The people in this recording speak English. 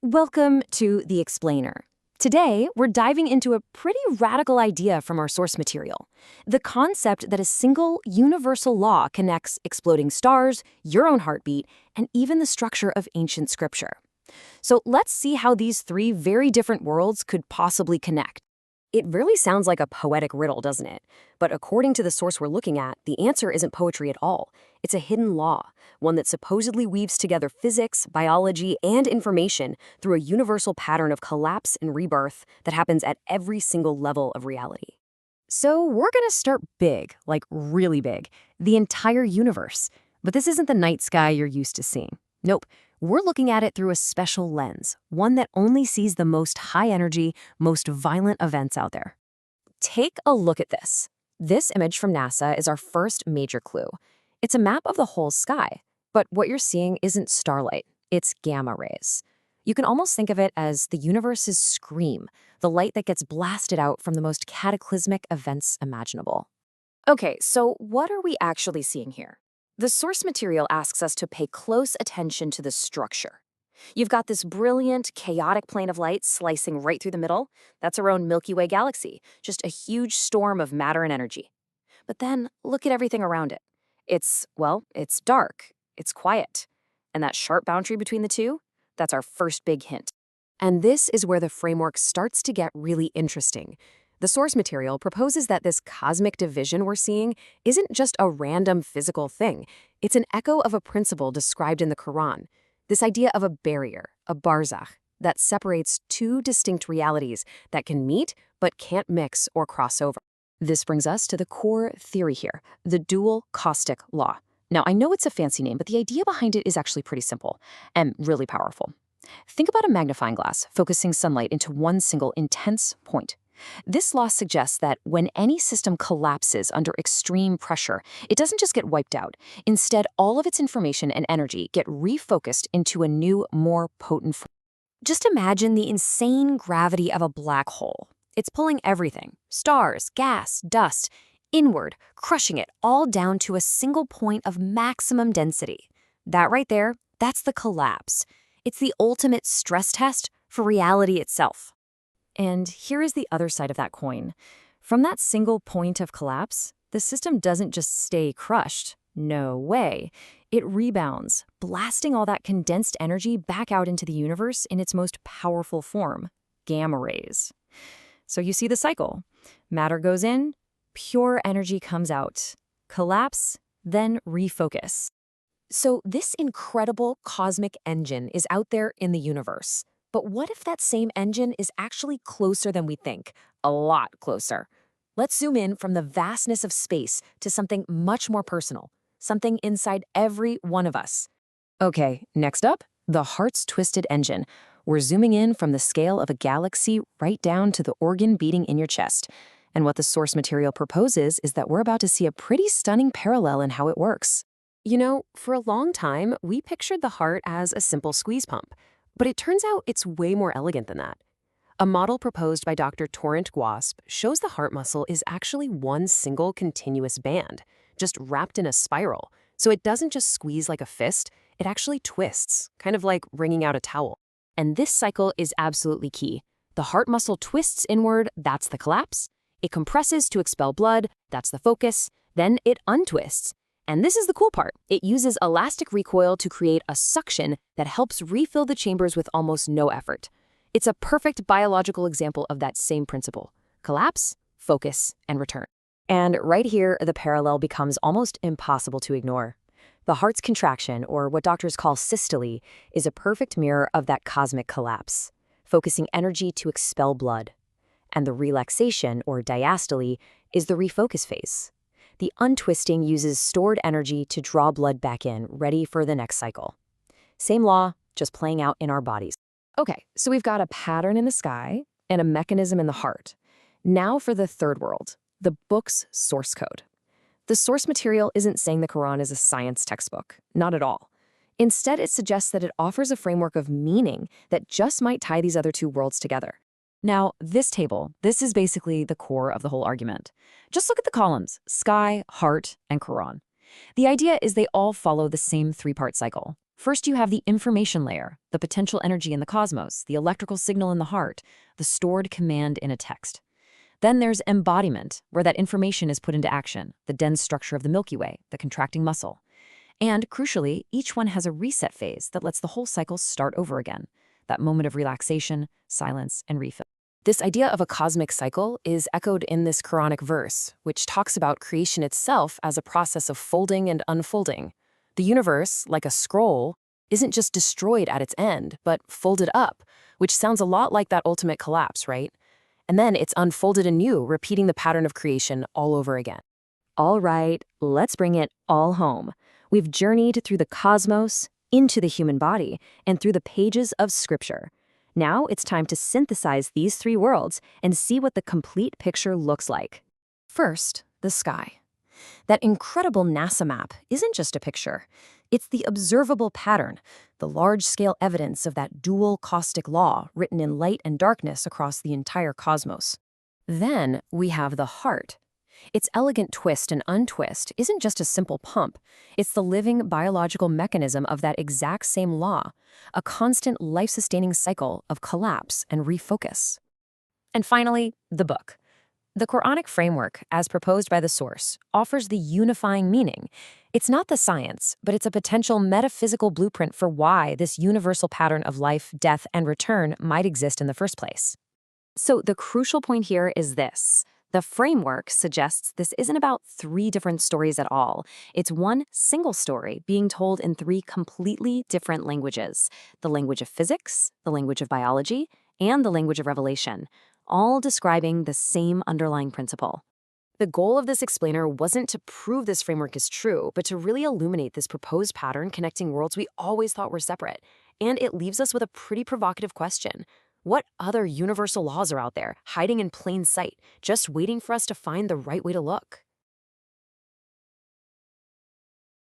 Welcome to The Explainer. Today, we're diving into a pretty radical idea from our source material: the concept that a single, universal law connects exploding stars, your own heartbeat, and even the structure of ancient scripture. So let's see how these three very different worlds could possibly connect. It really sounds like a poetic riddle, doesn't it? But according to the source we're looking at, the answer isn't poetry at all. It's a hidden law, one that supposedly weaves together physics, biology, and information through a universal pattern of collapse and rebirth that happens at every single level of reality. So we're gonna start big, like really big, the entire universe. But this isn't the night sky you're used to seeing. Nope. We're looking at it through a special lens, one that only sees the most high-energy, most violent events out there. Take a look at this. This image from NASA is our first major clue. It's a map of the whole sky, but what you're seeing isn't starlight, it's gamma rays. You can almost think of it as the universe's scream, the light that gets blasted out from the most cataclysmic events imaginable. Okay, so what are we actually seeing here? The source material asks us to pay close attention to the structure. You've got this brilliant, chaotic plane of light slicing right through the middle. That's our own Milky Way galaxy, just a huge storm of matter and energy. But then look at everything around it. It's dark, it's quiet. And that sharp boundary between the two, that's our first big hint. And this is where the framework starts to get really interesting. The source material proposes that this cosmic division we're seeing isn't just a random physical thing. It's an echo of a principle described in the Quran, this idea of a barrier, a barzakh, that separates two distinct realities that can meet but can't mix or cross over. This brings us to the core theory here, the Dual-caustic law. Now, I know it's a fancy name, but the idea behind it is actually pretty simple and really powerful. Think about a magnifying glass focusing sunlight into one single intense point. This law suggests that when any system collapses under extreme pressure, it doesn't just get wiped out. Instead, all of its information and energy get refocused into a new, more potent form. Just imagine the insane gravity of a black hole. It's pulling everything, stars, gas, dust, inward, crushing it all down to a single point of maximum density. That right there, that's the collapse. It's the ultimate stress test for reality itself. And here is the other side of that coin. From that single point of collapse, the system doesn't just stay crushed. No way. It rebounds, blasting all that condensed energy back out into the universe in its most powerful form, gamma rays. So you see the cycle. Matter goes in, pure energy comes out. Collapse, then refocus. So this incredible cosmic engine is out there in the universe. But what if that same engine is actually closer than we think? A lot closer. Let's zoom in from the vastness of space to something much more personal, something inside every one of us. Okay, next up, the heart's twisted engine. We're zooming in from the scale of a galaxy right down to the organ beating in your chest. And what the source material proposes is that we're about to see a pretty stunning parallel in how it works. You know, for a long time, we pictured the heart as a simple squeeze pump. But it turns out it's way more elegant than that. A model proposed by Dr. Torrent Guasp shows the heart muscle is actually one single continuous band, just wrapped in a spiral. So it doesn't just squeeze like a fist, it actually twists, kind of like wringing out a towel. And this cycle is absolutely key. The heart muscle twists inward, that's the collapse. It compresses to expel blood, that's the focus. Then it untwists. And this is the cool part. It uses elastic recoil to create a suction that helps refill the chambers with almost no effort. It's a perfect biological example of that same principle: collapse, focus, and return. And right here, the parallel becomes almost impossible to ignore. The heart's contraction, or what doctors call systole, is a perfect mirror of that cosmic collapse, focusing energy to expel blood. And the relaxation, or diastole, is the refocus phase. The untwisting uses stored energy to draw blood back in, ready for the next cycle. Same law, just playing out in our bodies. Okay, so we've got a pattern in the sky and a mechanism in the heart. Now for the third world, the book's source code. The source material isn't saying the Quran is a science textbook, not at all. Instead, it suggests that it offers a framework of meaning that just might tie these other two worlds together. Now, this table, this is basically the core of the whole argument. Just look at the columns: sky, heart, and Quran. The idea is they all follow the same three-part cycle. First, you have the information layer, the potential energy in the cosmos, the electrical signal in the heart, the stored command in a text. Then there's embodiment, where that information is put into action, the dense structure of the Milky Way, the contracting muscle. And crucially, each one has a reset phase that lets the whole cycle start over again, that moment of relaxation, silence, and refill. This idea of a cosmic cycle is echoed in this Quranic verse, which talks about creation itself as a process of folding and unfolding. The universe, like a scroll, isn't just destroyed at its end, but folded up, which sounds a lot like that ultimate collapse, right? And then it's unfolded anew, repeating the pattern of creation all over again. All right, let's bring it all home. We've journeyed through the cosmos, into the human body, and through the pages of Scripture. Now it's time to synthesize these three worlds and see what the complete picture looks like. First, the sky. That incredible NASA map isn't just a picture. It's the observable pattern, the large-scale evidence of that dual-caustic law written in light and darkness across the entire cosmos. Then we have the heart. Its elegant twist and untwist isn't just a simple pump. It's the living biological mechanism of that exact same law, a constant life-sustaining cycle of collapse and refocus. And finally, the book. The Quranic framework, as proposed by the source, offers the unifying meaning. It's not the science, but it's a potential metaphysical blueprint for why this universal pattern of life, death, and return might exist in the first place. So the crucial point here is this. The framework suggests this isn't about three different stories at all. It's one single story being told in three completely different languages: the language of physics, the language of biology, and the language of revelation, all describing the same underlying principle. The goal of this explainer wasn't to prove this framework is true, but to really illuminate this proposed pattern connecting worlds we always thought were separate. And it leaves us with a pretty provocative question. What other universal laws are out there, hiding in plain sight, just waiting for us to find the right way to look?